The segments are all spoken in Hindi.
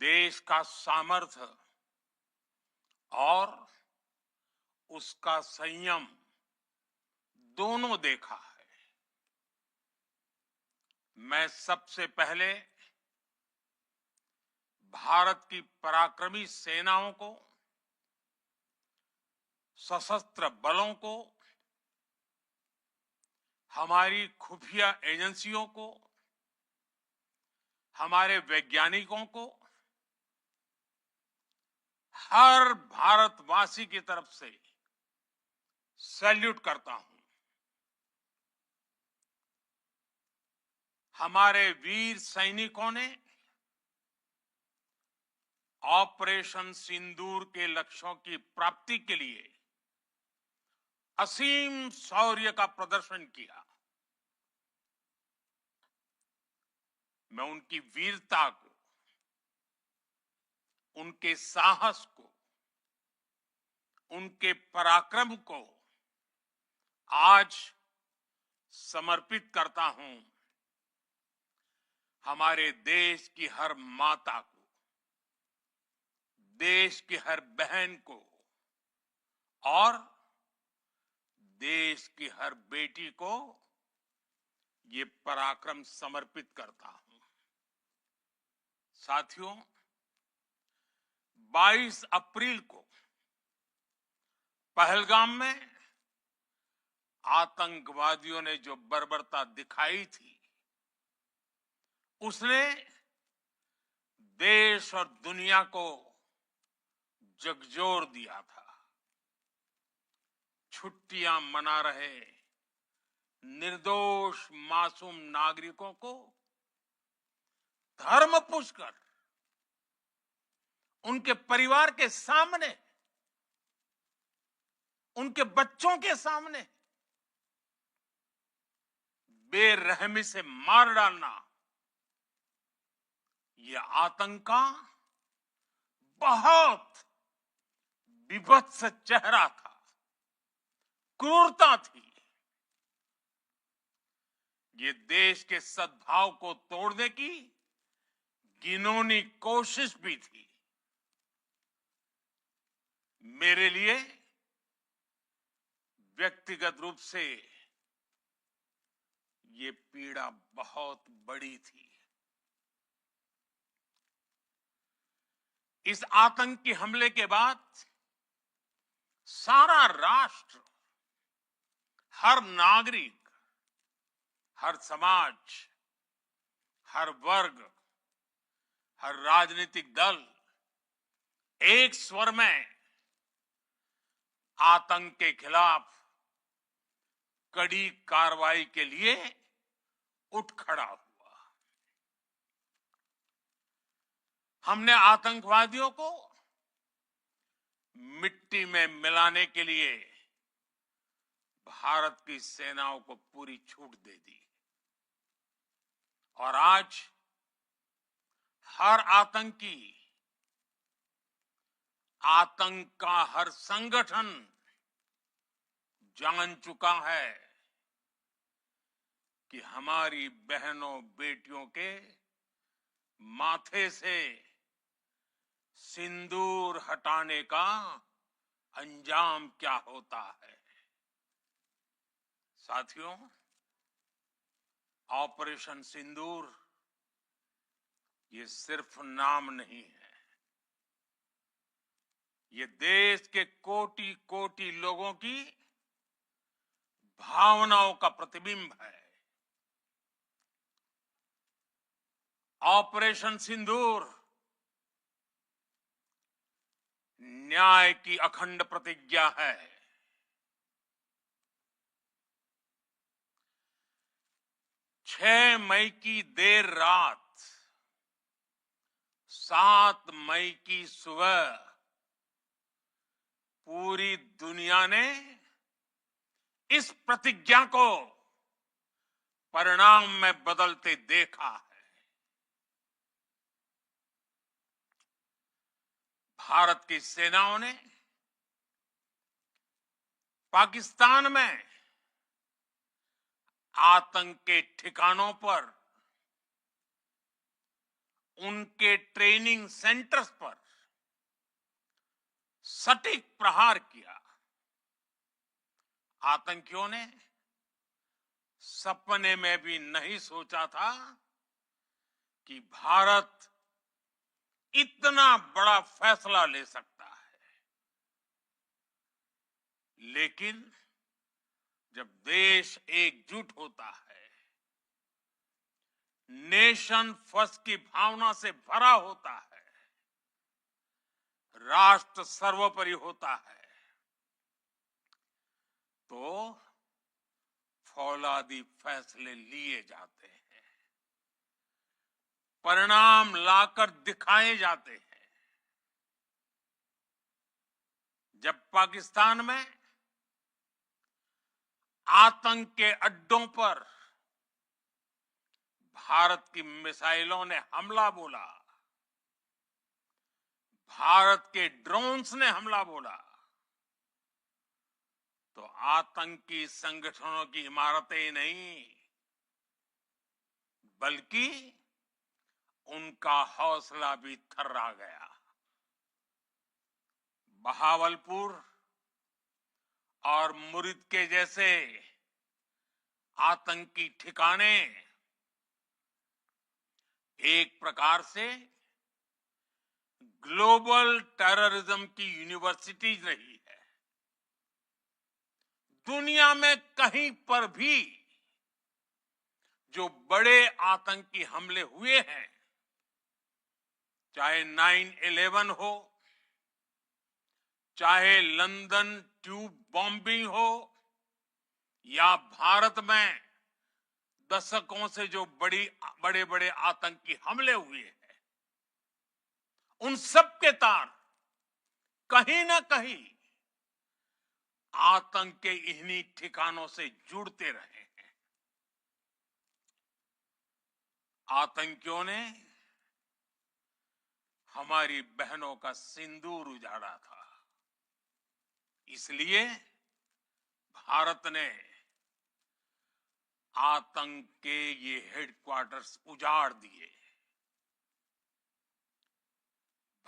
देश का सामर्थ्य और उसका संयम दोनों देखा है। मैं सबसे पहले भारत की पराक्रमी सेनाओं को, सशस्त्र बलों को, हमारी खुफिया एजेंसियों को, हमारे वैज्ञानिकों को, हर भारतवासी की तरफ से सैल्यूट करता हूं। हमारे वीर सैनिकों ने ऑपरेशन सिंदूर के लक्ष्यों की प्राप्ति के लिए असीम शौर्य का प्रदर्शन किया। मैं उनकी वीरता को, उनके साहस को, उनके पराक्रम को आज समर्पित करता हूं हमारे देश की हर माता को, देश की हर बहन को और देश की हर बेटी को ये पराक्रम समर्पित करता हूं। साथियों, 22 अप्रैल को पहलगाम में आतंकवादियों ने जो बर्बरता दिखाई थी, उसने देश और दुनिया को झकझोर दिया था। छुट्टियां मना रहे निर्दोष मासूम नागरिकों को धर्म पूछकर उनके परिवार के सामने, उनके बच्चों के सामने बेरहमी से मार डालना, यह आतंक का बहुत विभत्स चेहरा था, क्रूरता थी। ये देश के सद्भाव को तोड़ने की घिनौनी कोशिश भी थी। मेरे लिए व्यक्तिगत रूप से ये पीड़ा बहुत बड़ी थी। इस आतंकी हमले के बाद सारा राष्ट्र, हर नागरिक, हर समाज, हर वर्ग, हर राजनीतिक दल एक स्वर में आतंक के खिलाफ कड़ी कार्रवाई के लिए उठ खड़ा हुआ। हमने आतंकवादियों को मिट्टी में मिलाने के लिए भारत की सेनाओं को पूरी छूट दे दी और आज हर आतंकी, आतंक का हर संगठन जान चुका है कि हमारी बहनों बेटियों के माथे से सिंदूर हटाने का अंजाम क्या होता है। साथियों, ऑपरेशन सिंदूर ये सिर्फ नाम नहीं है, ये देश के कोटि कोटि लोगों की भावनाओं का प्रतिबिंब है। ऑपरेशन सिंदूर न्याय की अखंड प्रतिज्ञा है। 6 मई की देर रात, 7 मई की सुबह पूरी दुनिया ने इस प्रतिज्ञा को परिणाम में बदलते देखा है। भारत की सेनाओं ने पाकिस्तान में आतंक के ठिकानों पर उनके ट्रेनिंग सेंटर्स पर सटीक प्रहार किया। आतंकियों ने सपने में भी नहीं सोचा था कि भारत इतना बड़ा फैसला ले सकता है। लेकिन जब देश एकजुट होता है, नेशन फर्स्ट की भावना से भरा होता है, राष्ट्र सर्वोपरि होता है, तो फौलादी फैसले लिए जाते हैं, परिणाम लाकर दिखाए जाते हैं। जब पाकिस्तान में आतंक के अड्डों पर भारत की मिसाइलों ने हमला बोला, भारत के ड्रोन्स ने हमला बोला, तो आतंकी संगठनों की इमारतें नहीं, बल्कि उनका हौसला भी थर्रा गया। बहावलपुर और मुरिद के जैसे आतंकी ठिकाने एक प्रकार से ग्लोबल टेररिज्म की यूनिवर्सिटीज रही है। दुनिया में कहीं पर भी जो बड़े आतंकी हमले हुए हैं, चाहे 9/11 हो, चाहे लंदन ट्यूब बॉम्बिंग हो, या भारत में दशकों से जो बड़े बड़े आतंकी हमले हुए हैं, उन सब के तार कहीं ना कहीं आतंक के इन्हीं ठिकानों से जुड़ते रहे हैं। आतंकियों ने हमारी बहनों का सिंदूर उजाड़ा था, इसलिए भारत ने आतंक के ये हेडक्वार्टर्स उजाड़ दिए।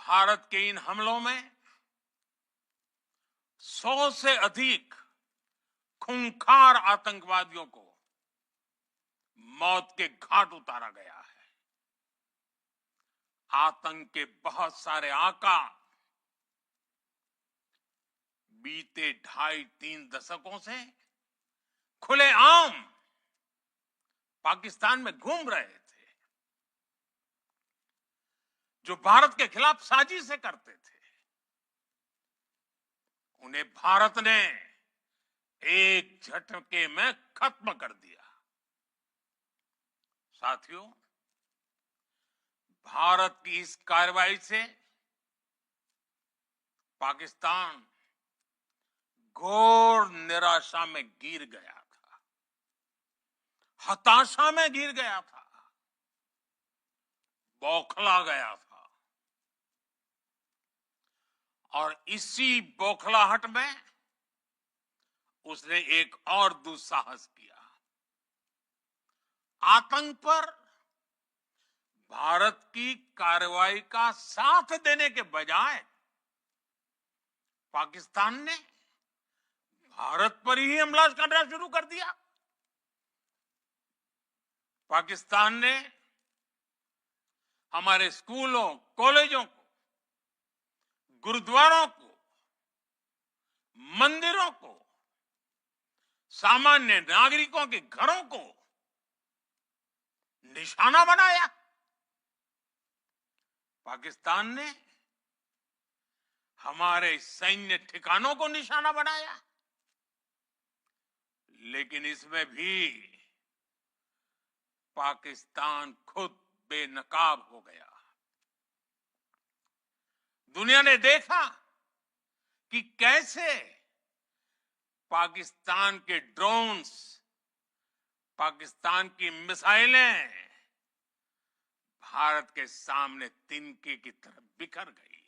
भारत के इन हमलों में 100 से अधिक खूंखार आतंकवादियों को मौत के घाट उतारा गया है। आतंक के बहुत सारे आका बीते 2.5-3 दशकों से खुलेआम पाकिस्तान में घूम रहे थे, जो भारत के खिलाफ साजिशें करते थे। उन्हें भारत ने एक झटके में खत्म कर दिया। साथियों, भारत की इस कार्रवाई से पाकिस्तान घोर निराशा में गिर गया था, हताशा में गिर गया था, बौखला गया था। और इसी बौखलाहट में उसने एक और दुस्साहस किया। आतंक पर भारत की कार्रवाई का साथ देने के बजाय पाकिस्तान ने भारत पर ही हमला करना शुरू कर दिया। पाकिस्तान ने हमारे स्कूलों, कॉलेजों को, गुरुद्वारों को, मंदिरों को, सामान्य नागरिकों के घरों को निशाना बनाया। पाकिस्तान ने हमारे सैन्य ठिकानों को निशाना बनाया। लेकिन इसमें भी पाकिस्तान खुद बेनकाब हो गया। दुनिया ने देखा कि कैसे पाकिस्तान के ड्रोन्स, पाकिस्तान की मिसाइलें भारत के सामने तिनके की तरह बिखर गई।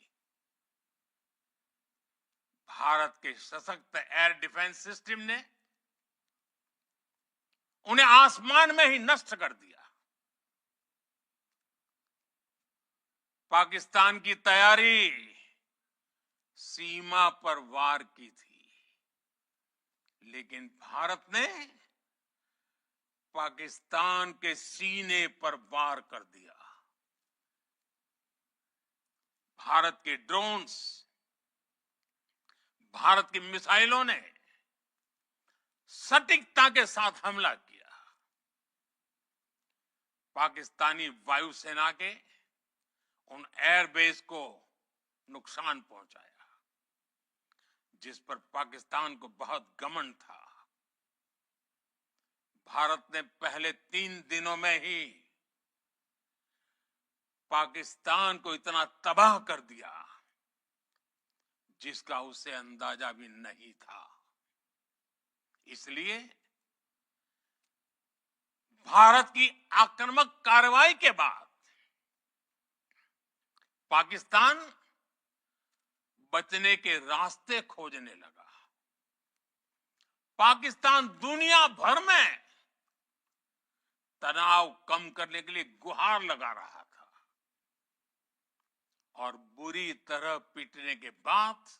भारत के सशक्त एयर डिफेंस सिस्टम ने उन्हें आसमान में ही नष्ट कर दिया। पाकिस्तान की तैयारी सीमा पर वार की थी, लेकिन भारत ने पाकिस्तान के सीने पर वार कर दिया। भारत के ड्रोन्स, भारत की मिसाइलों ने सटीकता के साथ हमला किया। पाकिस्तानी वायुसेना के उन एयरबेस को नुकसान पहुंचाया, जिस पर पाकिस्तान को बहुत घमंड था। भारत ने पहले 3 दिनों में ही पाकिस्तान को इतना तबाह कर दिया जिसका उसे अंदाजा भी नहीं था। इसलिए भारत की आक्रामक कार्रवाई के बाद पाकिस्तान बचने के रास्ते खोजने लगा। पाकिस्तान दुनिया भर में तनाव कम करने के लिए गुहार लगा रहा था और बुरी तरह पीटने के बाद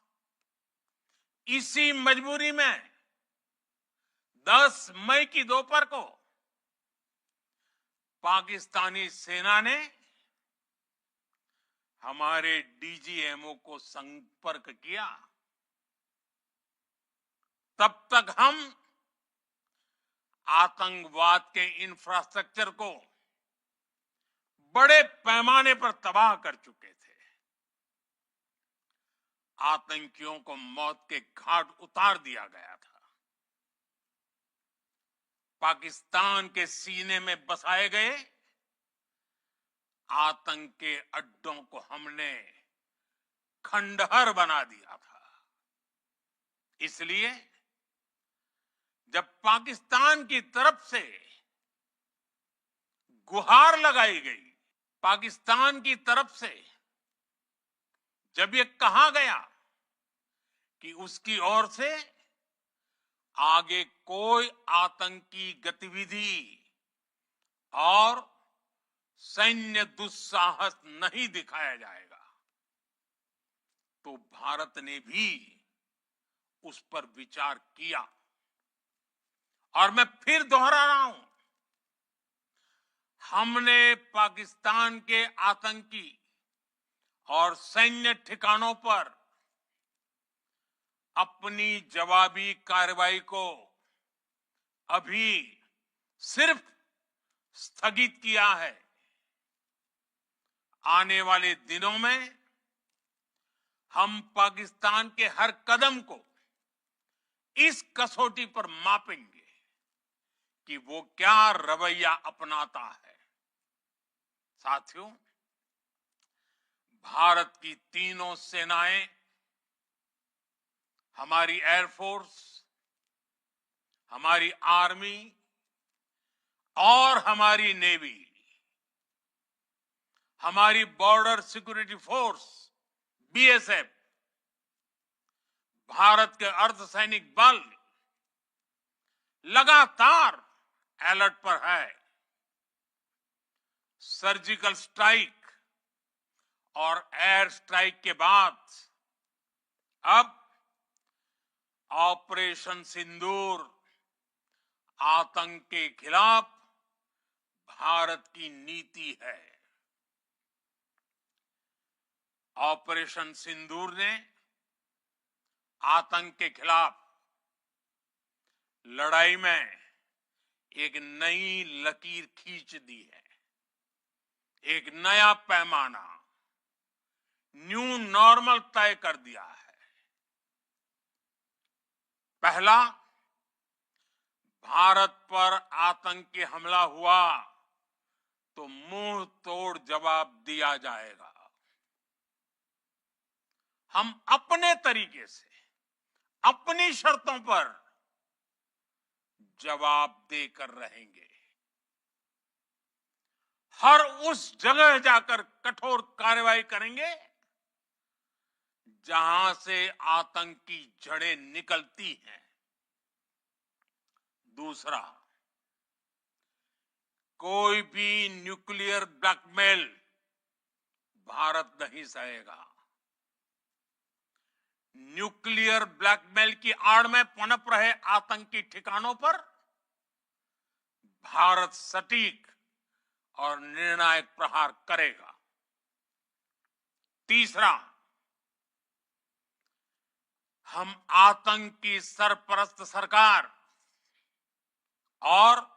इसी मजबूरी में 10 मई की दोपहर को पाकिस्तानी सेना ने हमारे डीजीएमओ को संपर्क किया। तब तक हम आतंकवाद के इंफ्रास्ट्रक्चर को बड़े पैमाने पर तबाह कर चुके थे। आतंकियों को मौत के घाट उतार दिया गया था। पाकिस्तान के सीने में बसाए गए आतंक के अड्डों को हमने खंडहर बना दिया था। इसलिए जब पाकिस्तान की तरफ से गुहार लगाई गई, पाकिस्तान की तरफ से जब ये कहा गया कि उसकी ओर से आगे कोई आतंकी गतिविधि और सैन्य दुस्साहस नहीं दिखाया जाएगा, तो भारत ने भी उस पर विचार किया। और मैं फिर दोहरा रहा हूं, हमने पाकिस्तान के आतंकी और सैन्य ठिकानों पर अपनी जवाबी कार्रवाई को अभी सिर्फ स्थगित किया है। आने वाले दिनों में हम पाकिस्तान के हर कदम को इस कसौटी पर मापेंगे कि वो क्या रवैया अपनाता है। साथियों, भारत की तीनों सेनाएं, हमारी एयरफोर्स, हमारी आर्मी और हमारी नेवी, हमारी border security force BSF, Bharat के अर्धसैनिक बल लगातार अलर्ट पर है। सर्जिकल स्ट्राइक और एयर स्ट्राइक के बाद अब ऑपरेशन सिंदूर आतंक के खिलाफ भारत की नीति है। ऑपरेशन सिंदूर ने आतंक के खिलाफ लड़ाई में एक नई लकीर खींच दी है, एक नया पैमाना, न्यू नॉर्मल तय कर दिया है। पहला, भारत पर आतंकी हमला हुआ तो मुंह तोड़ जवाब दिया जाएगा। हम अपने तरीके से, अपनी शर्तों पर जवाब देकर रहेंगे। हर उस जगह जाकर कठोर कार्रवाई करेंगे जहां से आतंक की जड़ें निकलती हैं। दूसरा, कोई भी न्यूक्लियर ब्लैकमेल, भारत नहीं सहेगा। न्यूक्लियर ब्लैकमेल की आड़ में पनप रहे आतंकी ठिकानों पर भारत सटीक और निर्णायक प्रहार करेगा। तीसरा, हम आतंक की सरपरस्त सरकार और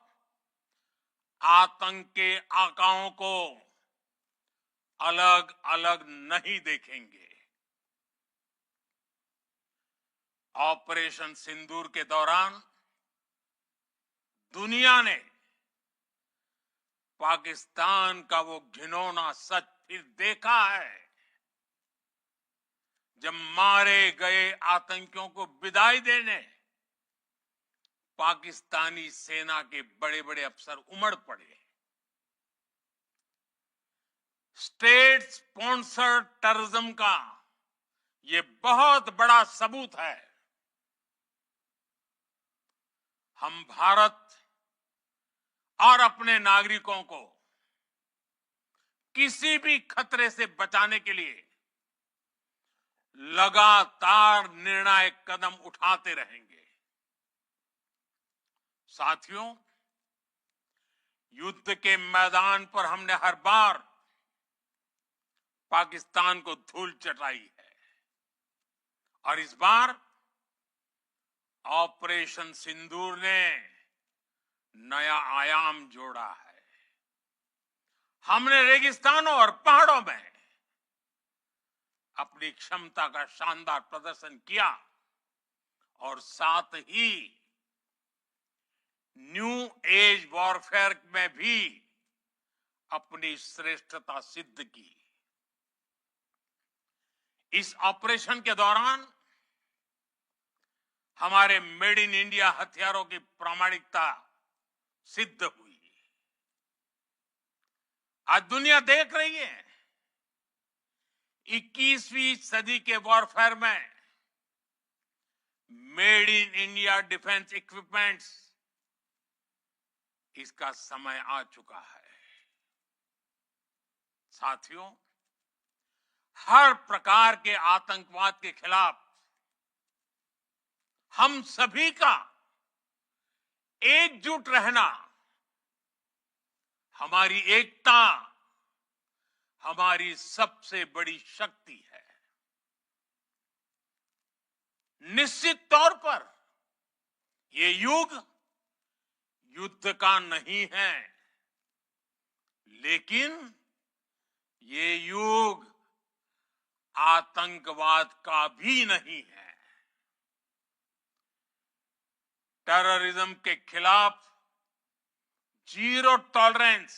आतंक के आकाओं को अलग अलग नहीं देखेंगे। ऑपरेशन सिंदूर के दौरान दुनिया ने पाकिस्तान का वो घिनौना सच फिर देखा है, जब मारे गए आतंकियों को विदाई देने पाकिस्तानी सेना के बड़े बड़े अफसर उमड़ पड़े। स्टेट स्पॉन्सर्ड टेररिज्म का ये बहुत बड़ा सबूत है। हम भारत और अपने नागरिकों को किसी भी खतरे से बचाने के लिए लगातार निर्णायक कदम उठाते रहेंगे। साथियों, युद्ध के मैदान पर हमने हर बार पाकिस्तान को धूल चटाई है और इस बार ऑपरेशन सिंदूर ने नया आयाम जोड़ा है। हमने रेगिस्तानों और पहाड़ों में अपनी क्षमता का शानदार प्रदर्शन किया और साथ ही न्यू एज वॉरफेयर में भी अपनी श्रेष्ठता सिद्ध की। इस ऑपरेशन के दौरान हमारे मेड इन इंडिया हथियारों की प्रामाणिकता सिद्ध हुई। आज दुनिया देख रही है 21वीं सदी के वॉरफेयर में made in India defence equipments, इसका समय आ चुका है। साथियों, हर प्रकार के आतंकवाद के खिलाफ हम सभी का एकजुट रहना, हमारी एकता हमारी सबसे बड़ी शक्ति है। निश्चित तौर पर ये युग युद्ध का नहीं है, लेकिन ये युग आतंकवाद का भी नहीं है। टेररिज्म के खिलाफ जीरो टॉलरेंस,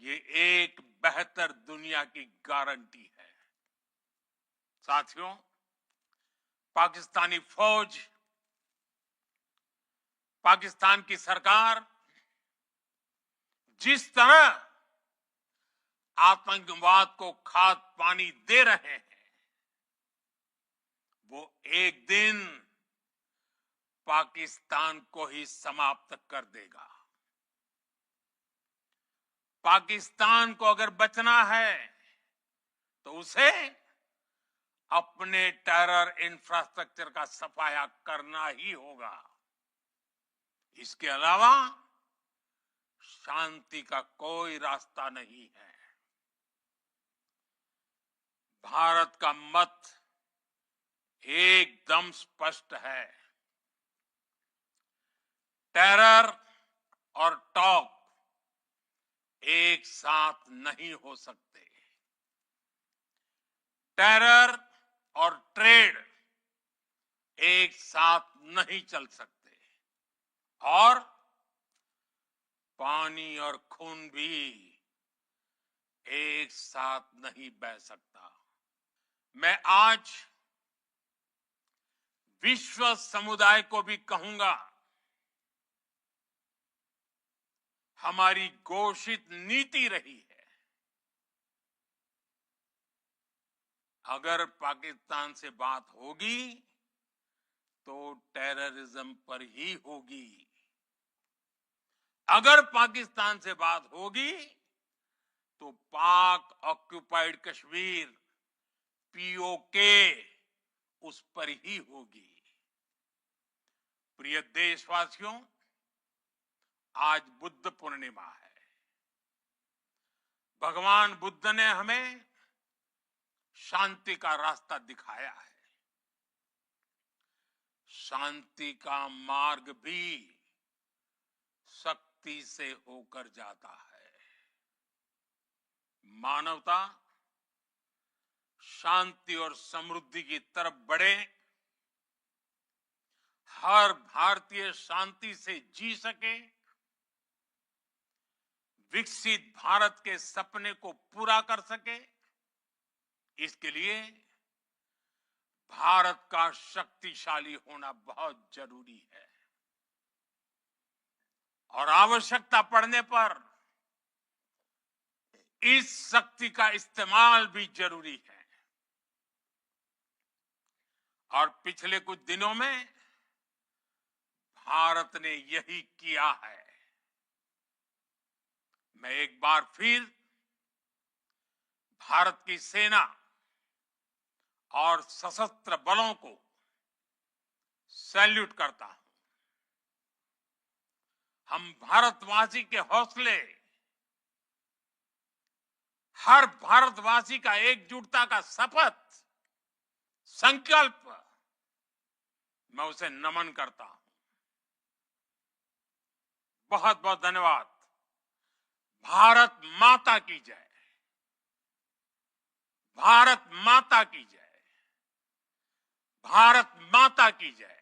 ये एक बेहतर दुनिया की गारंटी है। साथियों, पाकिस्तानी फौज, पाकिस्तान की सरकार जिस तरह आतंकवाद को खाद पानी दे रहे हैं, वो एक दिन पाकिस्तान को ही समाप्त कर देगा। पाकिस्तान को अगर बचना है तो उसे अपने टेरर इंफ्रास्ट्रक्चर का सफाया करना ही होगा। इसके अलावा शांति का कोई रास्ता नहीं है। भारत का मत एकदम स्पष्ट है। टेरर और टॉक एक साथ नहीं हो सकते। टेरर और ट्रेड एक साथ नहीं चल सकते और पानी और खून भी एक साथ नहीं बह सकता। मैं आज विश्व समुदाय को भी कहूंगा, हमारी घोषित नीति रही है, अगर पाकिस्तान से बात होगी तो टेररिज्म पर ही होगी। अगर पाकिस्तान से बात होगी तो पाक ऑक्युपाइड कश्मीर पीओके उस पर ही होगी। प्रिय देशवासियों, आज बुद्ध पूर्णिमा है। भगवान बुद्ध ने हमें शांति का रास्ता दिखाया है। शांति का मार्ग भी शक्ति से होकर जाता है। मानवता शांति और समृद्धि की तरफ बढ़े, हर भारतीय शांति से जी सके, विकसित भारत के सपने को पूरा कर सके, इसके लिए भारत का शक्तिशाली होना बहुत जरूरी है। और आवश्यकता पड़ने पर इस शक्ति का इस्तेमाल भी जरूरी है। और पिछले कुछ दिनों में भारत ने यही किया है। मैं एक बार फिर भारत की सेना और सशस्त्र बलों को सैल्यूट करता हूं। हम भारतवासी के हौसले, हर भारतवासी का एकजुटता का शपथ, संकल्प, मैं उसे नमन करता हूं। बहुत बहुत धन्यवाद। भारत माता की जय। भारत माता की जय। भारत माता की जय।